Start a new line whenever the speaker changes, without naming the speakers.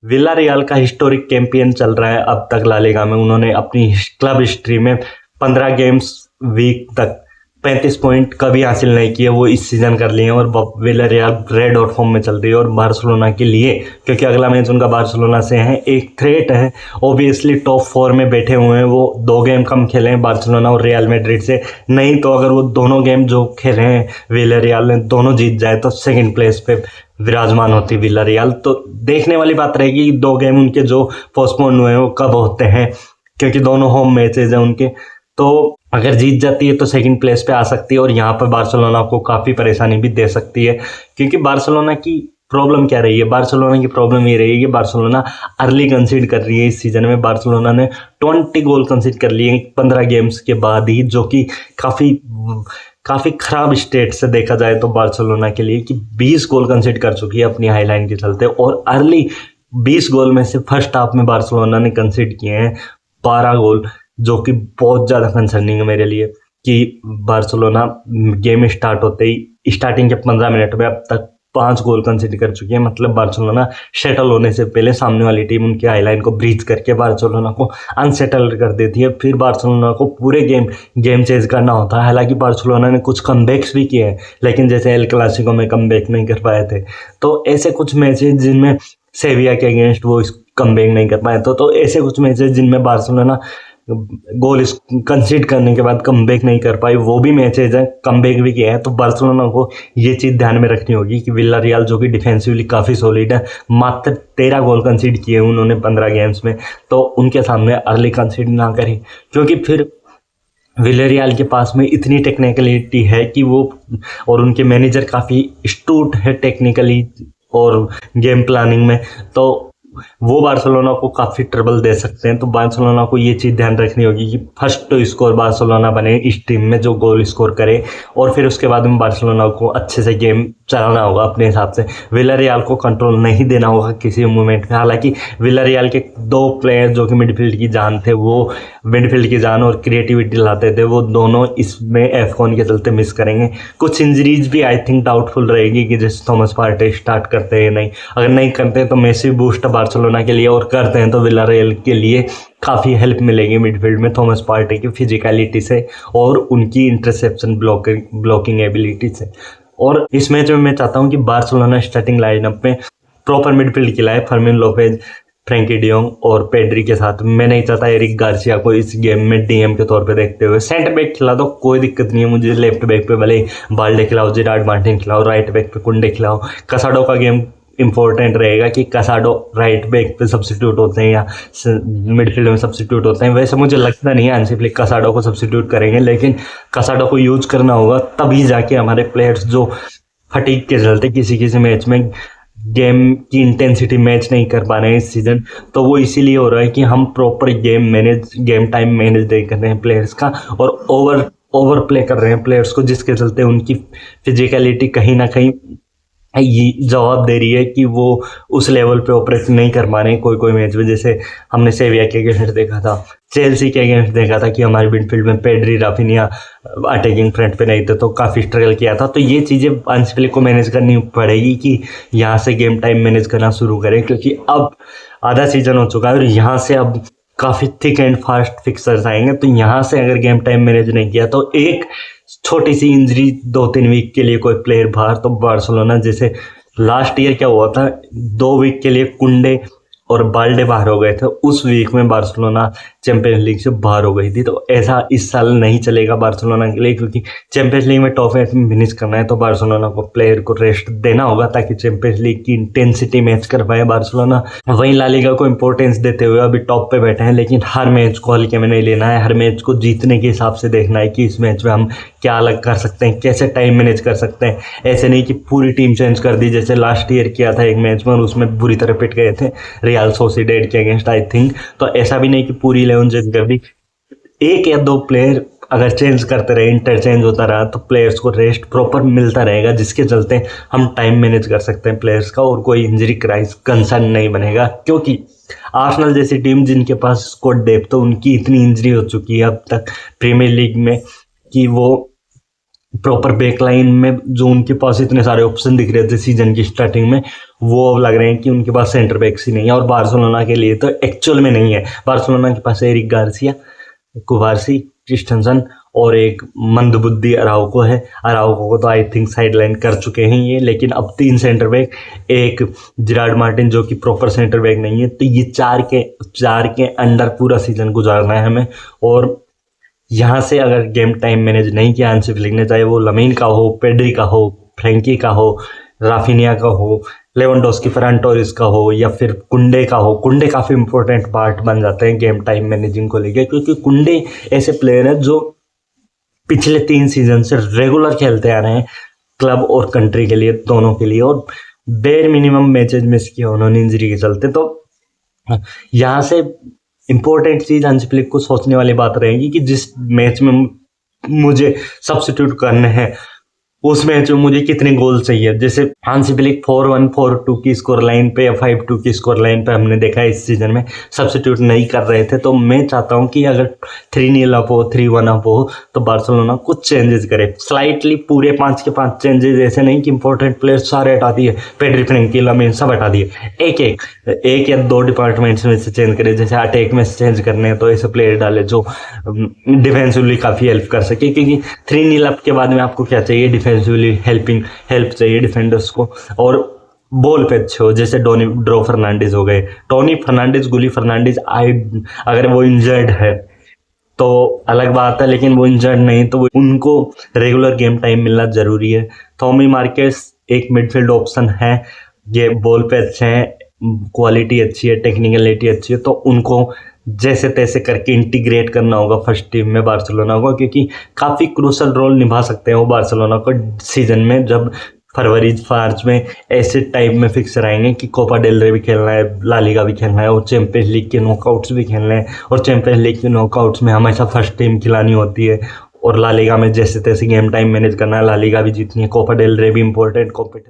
Villa real का historic champion चल रहा है अब तक ला लीगा में। उन्होंने अपनी क्लब हिस्ट्री में 15 गेम्स वीक तक 35 पॉइंट कभी हासिल नहीं किए, वो इस सीजन कर लिए हैं। और villa real red hot form में चल रही है। और बार्सिलोना के लिए, क्योंकि अगला मैच उनका बार्सिलोना से है, एक थ्रेट है। ऑब्वियसली टॉप 4 में बैठे हुए हैं वो। 2 गेम कम खेले हैं बार्सिलोना और रियल मैड्रिड से। नहीं तो अगर वो दोनों गेम जो खेले हैं विला रियल ने दोनों जीत जाए तो सेकंड प्लेस पे विराजमान होती विला रियल। तो देखने वाली बात रहेगी 2 गेम उनके जो पोस्टपोन हुए हैं वो कब होते हैं, क्योंकि दोनों होम मैचेज हैं उनके। तो अगर जीत जाती है तो सेकंड प्लेस पे आ सकती है और यहाँ पर बार्सिलोना को काफ़ी परेशानी भी दे सकती है। क्योंकि बार्सिलोना की प्रॉब्लम क्या रही है? बार्सिलोना की प्रॉब्लम ये रही है कि बार्सिलोना अर्ली कंसीड कर रही है। इस सीजन में बार्सिलोना ने 20 गोल कंसीड कर लिए 15 गेम्स के बाद ही, जो कि काफ़ी ख़राब स्टेट से देखा जाए तो बार्सिलोना के लिए, कि 20 गोल कंसीड कर चुकी है अपनी हाईलाइन के चलते। और अर्ली 20 गोल में से फर्स्ट हाफ में बार्सिलोना ने कंसीड किए हैं 12 गोल, जो कि बहुत ज़्यादा कंसर्निंग है मेरे लिए। कि बार्सिलोना गेम स्टार्ट होते ही स्टार्टिंग के 15 मिनट में अब तक 5 गोल कंसीडर कर चुकी है। मतलब बार्सिलोना सेटल होने से पहले सामने वाली टीम उनकी हाईलाइन को ब्रीच करके बार्सिलोना को अनसेटल कर देती है। फिर बार्सिलोना को पूरे गेम चेज करना होता है। हालांकि बार्सिलोना ने कुछ कमबैक्स भी किए हैं, लेकिन जैसे एल क्लासिको में कमबैक नहीं कर पाए थे। तो ऐसे कुछ मैचेज जिनमें सेविया के अगेंस्ट वो कमबैक नहीं कर पाए तो ऐसे कुछ मैचेज जिनमें बार्सिलोना गोल कंसीड करने के बाद कमबैक नहीं कर पाई, वो भी मैचेज है कमबैक भी किया है। तो बार्सिलोना को ये चीज़ ध्यान में रखनी होगी कि विला रियल जो कि डिफेंसिवली काफ़ी सॉलिड है, मात्र 13 गोल कंसीड किए उन्होंने 15 गेम्स में। तो उनके सामने अर्ली कंसीड ना करें, क्योंकि फिर विलेरियल के पास में इतनी टेक्निकलिटी है कि वो, और उनके मैनेजर काफ़ी स्टूट है टेक्निकली और गेम प्लानिंग में, तो वो बार्सिलोना को काफ़ी ट्रबल दे सकते हैं। तो बार्सिलोना को ये चीज़ ध्यान रखनी होगी कि फर्स्ट तो स्कोर बार्सिलोना बने इस टीम में, जो गोल स्कोर करे, और फिर उसके बाद में बार्सिलोना को अच्छे से गेम चलाना होगा अपने हिसाब से। विलारियल को कंट्रोल नहीं देना होगा किसी मोमेंट में। हालांकि विलारियल के 2 प्लेयर जो कि मिडफील्ड की जान थे, वो मिडफील्ड की जान और क्रिएटिविटी लाते थे, वो दोनों इसमें एफकॉन के चलते मिस करेंगे। कुछ इंजरीज भी आई थिंक डाउटफुल रहेगी कि जैसे थॉमस पार्टे स्टार्ट करते हैं नहीं, अगर नहीं करते तो मैसिव बूस्ट बार्सिलोना के लिए, और करते हैं तो विलारियल के लिए काफ़ी हेल्प मिलेगी मिडफील्ड में थॉमस पार्टे की फिजिकलिटी से और उनकी इंटरसेप्शन ब्लॉकिंग एबिलिटी से। और इस मैच में मैं चाहता हूं कि बार्सिलोना स्टार्टिंग लाइनअप में प्रॉपर मिडफील्ड खिलाए, फर्मिन लोपेज, फ्रैंकी डियोंग और पेड्री के साथ। मैं नहीं चाहता एरिक गार्सिया को इस गेम में डीएम के तौर पे देखते हुए। सेंटर बैक खिला दो, कोई दिक्कत नहीं है मुझे। लेफ्ट बैक पे भले बाल्डे खिलाओ, जिरार्ड मार्टिन खिलाओ, राइट बैक पे कुंडे खिलाओ। कसाडो का गेम इंपॉर्टेंट रहेगा कि कसाडो राइट बैक पे सब्सिट्यूट होते हैं या मिडफील्ड में सब्सिट्यूट होते हैं। वैसे मुझे लगता नहीं है हांसी फ्लिक कसाडो को सब्सिट्यूट करेंगे, लेकिन कसाडो को यूज करना होगा, तभी जाके हमारे प्लेयर्स जो फटीक के चलते किसी मैच में गेम की इंटेंसिटी मैच नहीं कर पा रहे हैं इस सीजन, तो वो इसीलिए हो रहा है कि हम प्रॉपर गेम टाइम मैनेज नहीं कर रहे हैं प्लेयर्स का, और ओवर प्ले कर रहे हैं प्लेयर्स को, जिसके चलते उनकी फिजिकलिटी कहीं ना कहीं ये जवाब दे रही है कि वो उस लेवल पे ऑपरेट नहीं कर पा रहे हैं कोई मैच में। जैसे हमने सेविया के अगेंस्ट देखा था, चेल्सी के अगेंस्ट देखा था कि हमारे मिडफील्ड में पेड्री, राफिनिया अटैकिंग फ्रंट पे नहीं थे, तो काफ़ी स्ट्रगल किया था। तो ये चीज़ें हांसी फ्लिक को मैनेज करनी पड़ेगी कि यहाँ से गेम टाइम मैनेज करना शुरू करें, क्योंकि अब आधा सीजन हो चुका है और यहाँ से अब काफ़ी थिक एंड फास्ट फिक्सर्स आएंगे। तो यहाँ से अगर गेम टाइम मैनेज नहीं किया तो एक छोटी सी इंजरी 2-3 वीक के लिए कोई प्लेयर बाहर, तो बार्सिलोना जैसे लास्ट ईयर क्या हुआ था, 2 वीक के लिए कुंडे और बाल्डे बाहर हो गए थे, उस वीक में बार्सिलोना चैंपियंस लीग से बाहर हो गई थी। तो ऐसा इस साल नहीं चलेगा बार्सिलोना के लिए, क्योंकि चैंपियंस लीग में टॉप 8 में फिनिश करना है। तो बार्सिलोना को प्लेयर को रेस्ट देना होगा ताकि चैंपियंस लीग की इंटेंसिटी मैच कर पाए बार्सिलोना। वहीं ला लीगा को इंपॉर्टेंस देते हुए अभी टॉप पे बैठे हैं, लेकिन हर मैच को हल्के में नहीं लेना है। हर मैच को जीतने के हिसाब से देखना है कि इस मैच में हम क्या अलग कर सकते हैं, कैसे टाइम मैनेज कर सकते हैं। ऐसे नहीं कि पूरी टीम चेंज कर दी, जैसे लास्ट ईयर किया था एक मैच में और उसमें बुरी तरह पिट गए थे रियल सोसिडेड के अगेंस्ट आई थिंक। तो ऐसा भी नहीं कि पूरी 11 चेंज कर दी। 1 या 2 प्लेयर अगर चेंज करते रहे, इंटरचेंज होता रहा, तो प्लेयर्स को रेस्ट प्रॉपर मिलता रहेगा, जिसके चलते हम टाइम मैनेज कर सकते हैं प्लेयर्स का, और कोई इंजरी क्राइस कंसर्न नहीं बनेगा। क्योंकि आर्सेनल जैसी टीम जिनके पास स्क्वाड डेप्थ, तो उनकी इतनी इंजरी हो चुकी है अब तक प्रीमियर लीग में कि वो प्रॉपर बैकलाइन में जो उनके पास इतने सारे ऑप्शन दिख रहे थे सीजन की स्टार्टिंग में, वो अब लग रहे हैं कि उनके पास सेंटर बैक्स ही नहीं है। और बार्सिलोना के लिए तो एक्चुअल में नहीं है। बार्सिलोना के पास एरिक गार्सिया, कुबार्सी, क्रिस्टेंसन और एक मंदबुद्धि अराउको है। अराउको को तो आई थिंक साइडलाइन कर चुके हैं ये, लेकिन अब 3 सेंटर बैक, एक जिरार्ड मार्टिन जो कि प्रॉपर सेंटर बैक नहीं है, तो ये चार के अंडर पूरा सीजन गुजारना है हमें। और यहाँ से अगर गेम टाइम मैनेज नहीं किया हांसी फ्लिक ने, चाहे वो लमीन का हो, पेड्री का हो, फ्रैंकी का हो, राफिनिया का हो, लेवेंडोस्की, फर्रान टोरेस का हो, या फिर कुंडे का हो। कुंडे काफ़ी इंपॉर्टेंट पार्ट बन जाते हैं गेम टाइम मैनेजिंग को लेकर, क्योंकि कुंडे ऐसे प्लेयर है जो पिछले 3 सीजन से रेगुलर खेलते आ रहे हैं क्लब और कंट्री के लिए, दोनों के लिए, और बेर मिनिमम मैचेज मिस किए उन्होंने इंजरी के चलते। तो यहाँ से इम्पोर्टेंट चीज़ हांसी फ्लिक को सोचने वाली बात रहेगी कि जिस मैच में मुझे सब्स्टिट्यूट करने हैं उस मैच में मुझे कितने गोल चाहिए। जैसे हांसी फ्लिक 4-1 4-2 की स्कोर लाइन पे या 5-2 की स्कोर लाइन पे हमने देखा है इस सीजन में सब्स्टिट्यूट नहीं कर रहे थे। तो मैं चाहता हूं कि अगर 3-0 अप हो, 3-1 अप हो, तो बार्सिलोना कुछ चेंजेस करे स्लाइटली। पूरे 5 के 5 चेंजेस, ऐसे नहीं कि इंपॉर्टेंट प्लेयर्स सारे हटा दिए, पेड्री, फ्रैंकी, लमीन सब हटा दिए। एक या 2 डिपार्टमेंट्स में से चेंज करे। जैसे अटैक में चेंज करने हैं तो ऐसे प्लेयर डाले जो डिफेंसिवली काफ़ी हेल्प कर सके, क्योंकि 3-0 अप के बाद में आपको क्या चाहिए, डिफेंसिवली हेल्प चाहिए डिफेंडर्स को, और बॉल पे अच्छे हो। जैसे ड्रो फर्नांडिस हो गए, टोनी फर्नांडिस, गुली फर्नांडिस। अगर वो इंजर्ड है तो अलग बात है, लेकिन वो इंजर्ड नहीं तो उनको रेगुलर गेम टाइम मिलना ज़रूरी है। थॉमी मार्केस एक मिडफील्ड ऑप्शन है, ये बॉल पे अच्छे हैं, क्वालिटी अच्छी है, टेक्निकलिटी अच्छी है, तो उनको जैसे तैसे करके इंटीग्रेट करना होगा फर्स्ट टीम में बार्सिलोना को, क्योंकि काफ़ी क्रूशल रोल निभा सकते हैं वो बार्सिलोना को सीजन में, जब फरवरी मार्च में ऐसे टाइप में फिक्सर आएंगे कि कोपा डेल रे भी खेलना है, ला लीगा भी खेलना है, और चैंपियंस लीग के नॉकआउट्स भी खेलने हैं। और चैंपियंस लीग के नॉकआउट्स में हमेशा फर्स्ट टीम खिलानी होती है, और ला लीगा में जैसे तैसे गेम टाइम मैनेज करना है, ला लीगा भी जीतनी है, कोपा डेल रे भी इंपॉर्टेंट कॉम्पिटिशन।